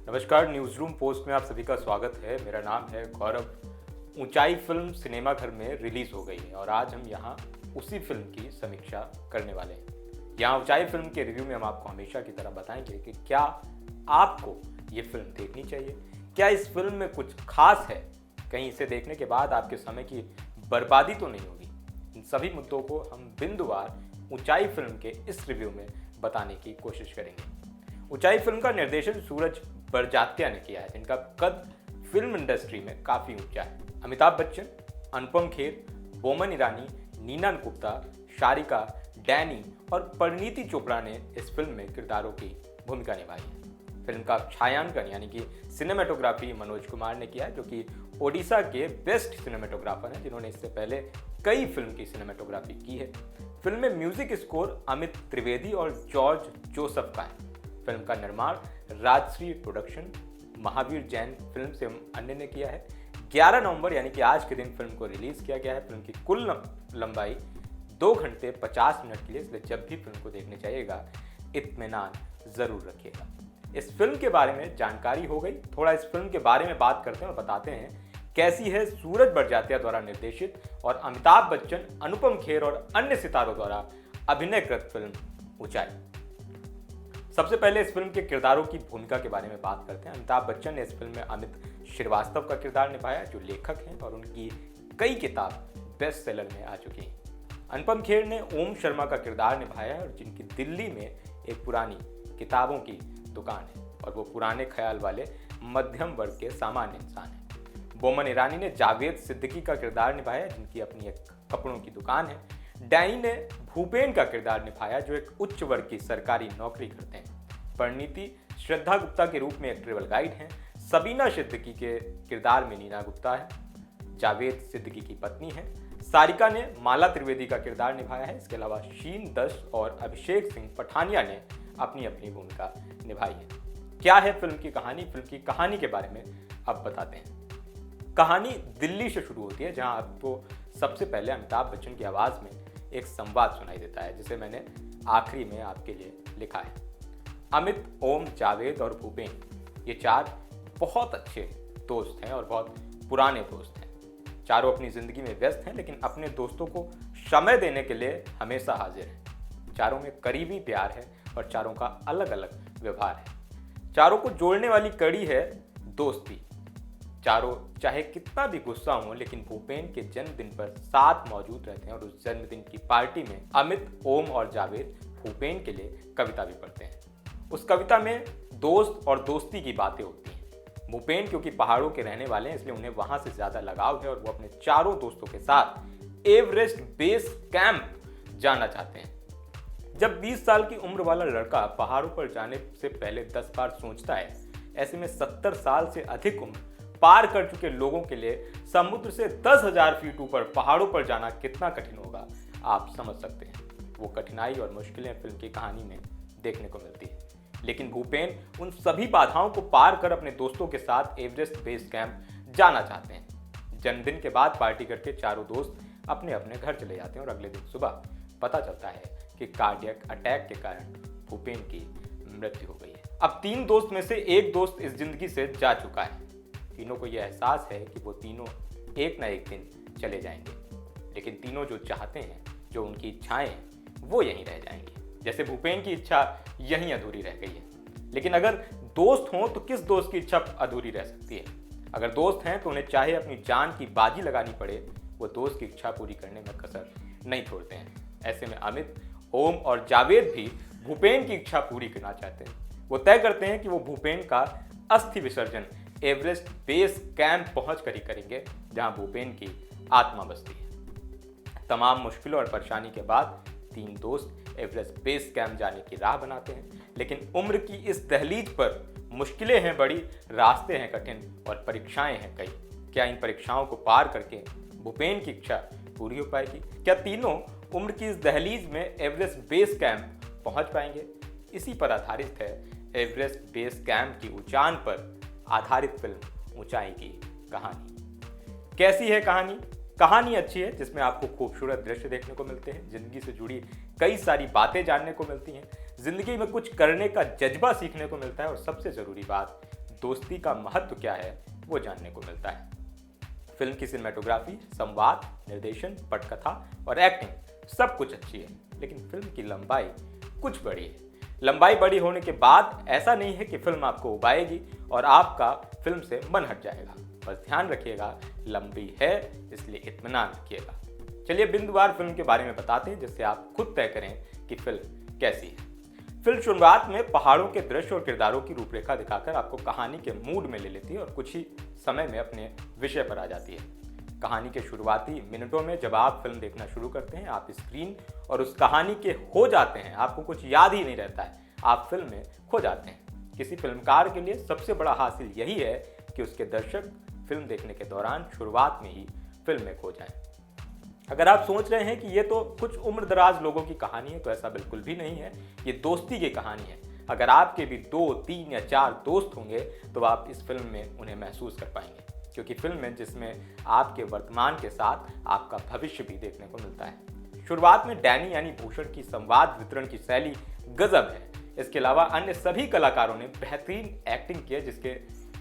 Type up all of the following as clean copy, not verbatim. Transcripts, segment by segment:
नमस्कार, news room post में आप सभी का स्वागत है। मेरा नाम है गौरव। ऊंचाई फिल्म सिनेमा घर में रिलीज़ हो गई है और आज हम यहाँ उसी फिल्म की समीक्षा करने वाले हैं। यहाँ ऊंचाई फिल्म के रिव्यू में हम आपको हमेशा की तरह बताएंगे कि क्या आपको ये फिल्म देखनी चाहिए, क्या इस फिल्म में कुछ खास है, कहीं इसे देखने के बाद आपके समय की बर्बादी तो नहीं होगी। इन सभी मुद्दों को हम बिंदुवार ऊंचाई फिल्म के इस रिव्यू में बताने की कोशिश करेंगे। ऊंचाई फिल्म का निर्देशन सूरज बड़जात्या ने किया है, जिनका कद फिल्म इंडस्ट्री में काफी ऊंचा है। अमिताभ बच्चन, अनुपम खेर, बोमन ईरानी, नीना गुप्ता, शारिका, डैनी और परिणीति चोपड़ा ने इस फिल्म में किरदारों की भूमिका निभाई है। फिल्म का छायांकन यानी कि सिनेमेटोग्राफी मनोज कुमार ने किया है, जो कि ओडिशा के बेस्ट सिनेमेटोग्राफर हैं, जिन्होंने इससे पहले कई फिल्म की सिनेमेटोग्राफी की है। फिल्म में म्यूजिक स्कोर अमित त्रिवेदी और जॉर्ज जोसेफ का है। फिल्म का निर्माण राजश्री प्रोडक्शन, महावीर जैन फिल्म से अन्य ने किया है। 11 नवंबर यानी कि आज के दिन फिल्म को रिलीज किया गया है। फिल्म की कुल लंबाई 2 घंटे 50 मिनट की है, इसलिए जब भी फिल्म को देखने जाइएगा इत्मीनान जरूर रखिएगा। इस फिल्म के बारे में जानकारी हो गई, थोड़ा इस फिल्म के बारे में बात करते हैं और बताते हैं कैसी है सूरज बड़जात्या द्वारा निर्देशित और अमिताभ बच्चन, अनुपम खेर और अन्य सितारों द्वारा अभिनयकृत फिल्म ऊंचाई। सबसे पहले इस फिल्म के किरदारों की भूमिका के बारे में बात करते हैं। अमिताभ बच्चन ने इस फिल्म में अमित श्रीवास्तव का किरदार निभाया, जो लेखक हैं और उनकी कई किताब बेस्ट सेलर में आ चुकी हैं। अनुपम खेर ने ओम शर्मा का किरदार निभाया है और जिनकी दिल्ली में एक पुरानी किताबों की दुकान है और वो पुराने ख्याल वाले मध्यम वर्ग के सामान्य इंसान हैं। बोमन ईरानी ने जावेद सिद्दीकी का किरदार निभाया, जिनकी अपनी एक कपड़ों की दुकान है। डैनी ने भूपेन का किरदार निभाया, जो एक उच्च वर्ग की सरकारी नौकरी करते हैं। परिणीति श्रद्धा गुप्ता के रूप में एक ट्रेवल गाइड हैं। सबीना सिद्दीकी के किरदार में नीना गुप्ता है, जावेद सिद्दीकी की पत्नी है। सारिका ने माला त्रिवेदी का किरदार निभाया है। इसके अलावा शीन दस और अभिषेक सिंह पठानिया ने अपनी अपनी भूमिका निभाई है। क्या है फिल्म की कहानी? फिल्म की कहानी के बारे में अब बताते हैं। कहानी दिल्ली से शुरू होती है, जहां आपको सबसे पहले अमिताभ बच्चन की आवाज में एक संवाद सुनाई देता है, जिसे मैंने आखिरी में आपके लिए लिखा है। अमित, ओम, जावेद और भूपेन, ये 4 बहुत अच्छे दोस्त हैं और बहुत पुराने दोस्त हैं। चारों अपनी जिंदगी में व्यस्त हैं, लेकिन अपने दोस्तों को समय देने के लिए हमेशा हाजिर हैं। चारों में करीबी प्यार है और चारों का अलग अलग व्यवहार है। चारों को जोड़ने वाली कड़ी है दोस्ती। चारों चाहे कितना भी गुस्सा हो, लेकिन भूपेन के जन्मदिन पर साथ मौजूद रहते हैं और उस जन्मदिन की पार्टी में अमित, ओम और जावेद भूपेन के लिए कविता भी पढ़ते हैं। उस कविता में दोस्त और दोस्ती की बातें होती हैं। भूपेन क्योंकि पहाड़ों के रहने वाले हैं, इसलिए उन्हें वहां से ज्यादा लगाव है और वो अपने चारों दोस्तों के साथ एवरेस्ट बेस कैंप जाना चाहते हैं। जब 20 साल की उम्र वाला लड़का पहाड़ों पर जाने से पहले 10 बार सोचता है, ऐसे में 70 साल से अधिक उम्र पार कर चुके लोगों के लिए समुद्र से 10,000 फीट ऊपर पहाड़ों पर जाना कितना कठिन होगा, आप समझ सकते हैं। वो कठिनाई और मुश्किलें फिल्म की कहानी में देखने को मिलती है, लेकिन भूपेन उन सभी बाधाओं को पार कर अपने दोस्तों के साथ एवरेस्ट बेस कैंप जाना चाहते हैं। जन्मदिन के बाद पार्टी करके चारों दोस्त अपने अपने घर चले जाते हैं और अगले दिन सुबह पता चलता है कि कार्डियक अटैक के कारण भूपेन की मृत्यु हो गई है। अब 3 दोस्त में से एक दोस्त इस जिंदगी से जा चुका है। तीनों को यह एहसास है कि वो तीनों एक ना एक दिन चले जाएंगे, लेकिन तीनों जो चाहते हैं, जो उनकी इच्छाएं हैं, वो यहीं रह जाएंगी। जैसे भूपेन की इच्छा यहीं अधूरी रह गई है। लेकिन अगर दोस्त हों तो किस दोस्त की इच्छा अधूरी रह सकती है? अगर दोस्त हैं तो उन्हें चाहे अपनी जान की बाजी लगानी पड़े, वो दोस्त की इच्छा पूरी करने में कसर नहीं छोड़ते हैं। ऐसे में अमित, ओम और जावेद भी भूपेन की इच्छा पूरी करना चाहते हैं। वो तय करते हैं कि वो भूपेन का अस्थि विसर्जन एवरेस्ट बेस कैंप पहुंच कर ही करेंगे, जहां भूपेन की आत्मा बसती है। तमाम मुश्किलों और परेशानी के बाद 3 दोस्त एवरेस्ट बेस कैंप जाने की राह बनाते हैं, लेकिन उम्र की इस दहलीज पर मुश्किलें हैं बड़ी, रास्ते हैं कठिन और परीक्षाएं हैं कई। क्या इन परीक्षाओं को पार करके भूपेन की इच्छा पूरी हो पाएगी? क्या तीनों उम्र की इस दहलीज में एवरेस्ट बेस कैंप पहुंच पाएंगे? इसी पर आधारित है एवरेस्ट बेस कैंप की ऊंचाई पर आधारित फिल्म ऊंचाई की कहानी। कैसी है कहानी? कहानी अच्छी है, जिसमें आपको खूबसूरत दृश्य देखने को मिलते हैं, जिंदगी से जुड़ी कई सारी बातें जानने को मिलती हैं, जिंदगी में कुछ करने का जज्बा सीखने को मिलता है और सबसे जरूरी बात, दोस्ती का महत्व क्या है वो जानने को मिलता है। फिल्म की सिनेमेटोग्राफी, संवाद, निर्देशन, पटकथा और एक्टिंग सब कुछ अच्छी है, लेकिन फिल्म की लंबाई कुछ बड़ी है। लंबाई बड़ी होने के बाद ऐसा नहीं है कि फिल्म आपको उबाएगी और आपका फिल्म से मन हट जाएगा। बस ध्यान रखिएगा, लंबी है इसलिए इत्मीनान रखिएगा। चलिए बिंदुवार फिल्म के बारे में बताते हैं, जिससे आप खुद तय करें कि फिल्म कैसी है। फिल्म शुरुआत में पहाड़ों के दृश्य और किरदारों की रूपरेखा दिखाकर आपको कहानी के मूड में ले लेती है और कुछ ही समय में अपने विषय पर आ जाती है। कहानी के शुरुआती मिनटों में जब आप फिल्म देखना शुरू करते हैं, आप स्क्रीन और उस कहानी के हो जाते हैं। आपको कुछ याद ही नहीं रहता है, आप फिल्म में खो जाते हैं। किसी फिल्मकार के लिए सबसे बड़ा हासिल यही है कि उसके दर्शक फिल्म देखने के दौरान शुरुआत में ही फिल्म में खो जाएं। अगर आप सोच रहे हैं कि ये तो कुछ उम्र दराज लोगों की कहानी है, तो ऐसा बिल्कुल भी नहीं है। ये दोस्ती की कहानी है। अगर आपके भी 2, 3 या 4 दोस्त होंगे तो आप इस फिल्म में उन्हें महसूस कर पाएंगे, क्योंकि फिल्म में जिसमें आपके वर्तमान के साथ आपका भविष्य भी देखने को मिलता है। शुरुआत में डैनी यानी भूषण की संवाद वितरण की शैली गजब है। इसके अलावा अन्य सभी कलाकारों ने बेहतरीन एक्टिंग की है, जिसके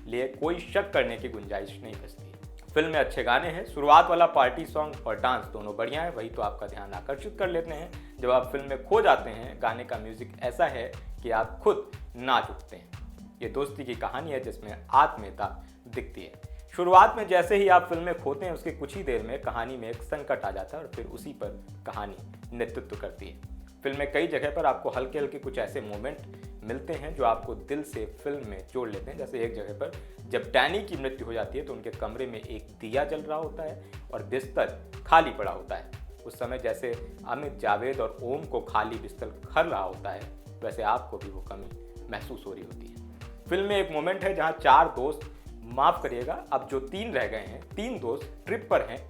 लिए कोई शक करने की गुंजाइश नहीं बचती। फिल्म में अच्छे गाने हैं। शुरुआत वाला पार्टी सॉन्ग और डांस दोनों बढ़िया है, वही तो आपका ध्यान आकर्षित कर लेते हैं। जब आप फिल्म में खो जाते हैं, गाने का म्यूजिक ऐसा है कि आप खुद नाच उठते हैं। ये दोस्ती की कहानी है जिसमें आत्मीयता दिखती है। शुरुआत में जैसे ही आप फिल्म में खोते हैं, उसके कुछ ही देर में कहानी में एक संकट आ जाता है और फिर उसी पर कहानी नेतृत्व करती है। फिल्म में कई जगह पर आपको हल्के हल्के कुछ ऐसे मोमेंट मिलते हैं जो आपको दिल से फिल्म में जोड़ लेते हैं। जैसे एक जगह पर जब डैनी की मृत्यु हो जाती है तो उनके कमरे में एक दिया जल रहा होता है और बिस्तर खाली पड़ा होता है। उस समय जैसे अमित, जावेद और ओम को खाली बिस्तर खर रहा होता है, वैसे आपको भी वो कमी महसूस हो रही होती है। फिल्म में एक मोमेंट है जहाँ 4 दोस्त, माफ करिएगा अब जो 3 रह गए हैं, 3 दोस्त ट्रिप पर हैं।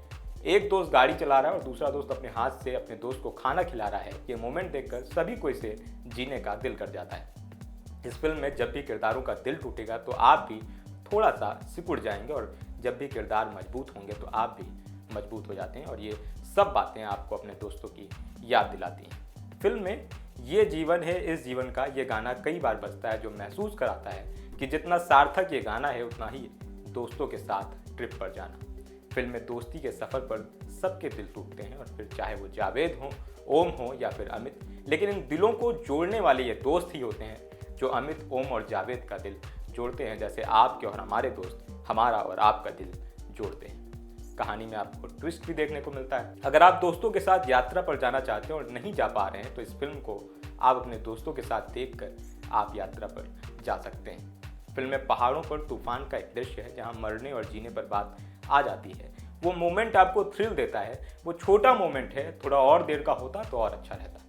एक दोस्त गाड़ी चला रहा है और दूसरा दोस्त अपने हाथ से अपने दोस्त को खाना खिला रहा है। ये मोमेंट देखकर सभी को इसे जीने का दिल कर जाता है। इस फिल्म में जब भी किरदारों का दिल टूटेगा तो आप भी थोड़ा सा सिकुड़ जाएंगे, और जब भी किरदार मजबूत होंगे तो आप भी मजबूत हो जाते हैं, और ये सब बातें आपको अपने दोस्तों की याद दिलाती हैं। फिल्म में ये जीवन है इस जीवन का ये गाना कई बार बजता है, जो महसूस कराता है कि जितना सार्थक ये गाना है उतना ही दोस्तों के साथ ट्रिप पर जाना। फिल्म में दोस्ती के सफ़र पर सबके दिल टूटते हैं, और फिर चाहे वो जावेद हो, ओम हो या फिर अमित, लेकिन इन दिलों को जोड़ने वाले ये दोस्त ही होते हैं जो अमित, ओम और जावेद का दिल जोड़ते हैं, जैसे आपके और हमारे दोस्त हमारा और आपका दिल जोड़ते हैं। कहानी में आपको ट्विस्ट भी देखने को मिलता है। अगर आप दोस्तों के साथ यात्रा पर जाना चाहते हैं और नहीं जा पा रहे हैं, तो इस फिल्म को आप अपने दोस्तों के साथ देखकर आप यात्रा पर जा सकते हैं। फिल्म में पहाड़ों पर तूफान का एक दृश्य है जहाँ मरने और जीने पर बात आ जाती है। वो मोमेंट आपको थ्रिल देता है। वो छोटा मोमेंट है, थोड़ा और देर का होता तो और अच्छा रहता।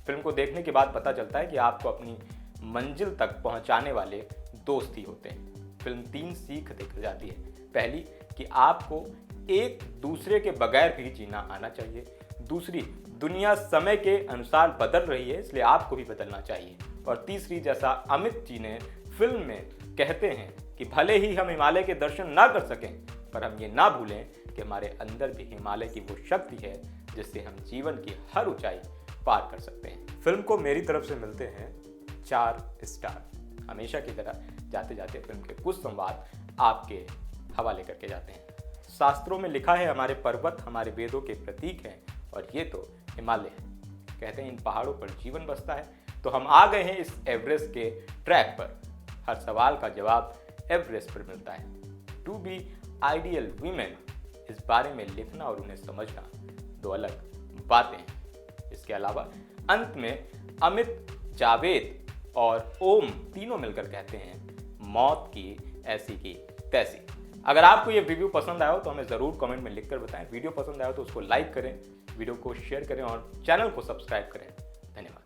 फिल्म को देखने के बाद पता चलता है कि आपको अपनी मंजिल तक पहुंचाने वाले दोस्त ही होते हैं। फिल्म 3 सीख देकर जाती है। पहली कि आपको एक दूसरे के बगैर भी जीना आना चाहिए। दूसरी, दुनिया समय के अनुसार बदल रही है, इसलिए आपको भी बदलना चाहिए। और तीसरी, जैसा अमित जी ने फिल्म में कहते हैं कि भले ही हम हिमालय के दर्शन ना कर सकें, पर हम ये ना भूलें कि हमारे अंदर भी हिमालय की वो शक्ति है जिससे हम जीवन की हर ऊंचाई पार कर सकते हैं। फिल्म को मेरी तरफ से मिलते हैं 4 स्टार। हमेशा की तरह जाते जाते फिल्म के कुछ संवाद आपके हवाले करके जाते हैं। शास्त्रों में लिखा है हमारे पर्वत हमारे वेदों के प्रतीक हैं, और ये तो हिमालय है। कहते हैं इन पहाड़ों पर जीवन बसता है, तो हम आ गए हैं इस एवरेस्ट के ट्रैक पर। हर सवाल का जवाब एवरेस्ट पर मिलता है। टू बी आइडियल वीमेन, इस बारे में लिखना और उन्हें समझना 2 अलग बातें हैं। इसके अलावा अंत में अमित, जावेद और ओम तीनों मिलकर कहते हैं मौत की ऐसी की तैसी। अगर आपको ये रिव्यू पसंद आया हो तो हमें ज़रूर कमेंट में लिखकर बताएं। वीडियो पसंद आया हो तो उसको लाइक करें, वीडियो को शेयर करें और चैनल को सब्सक्राइब करें। धन्यवाद।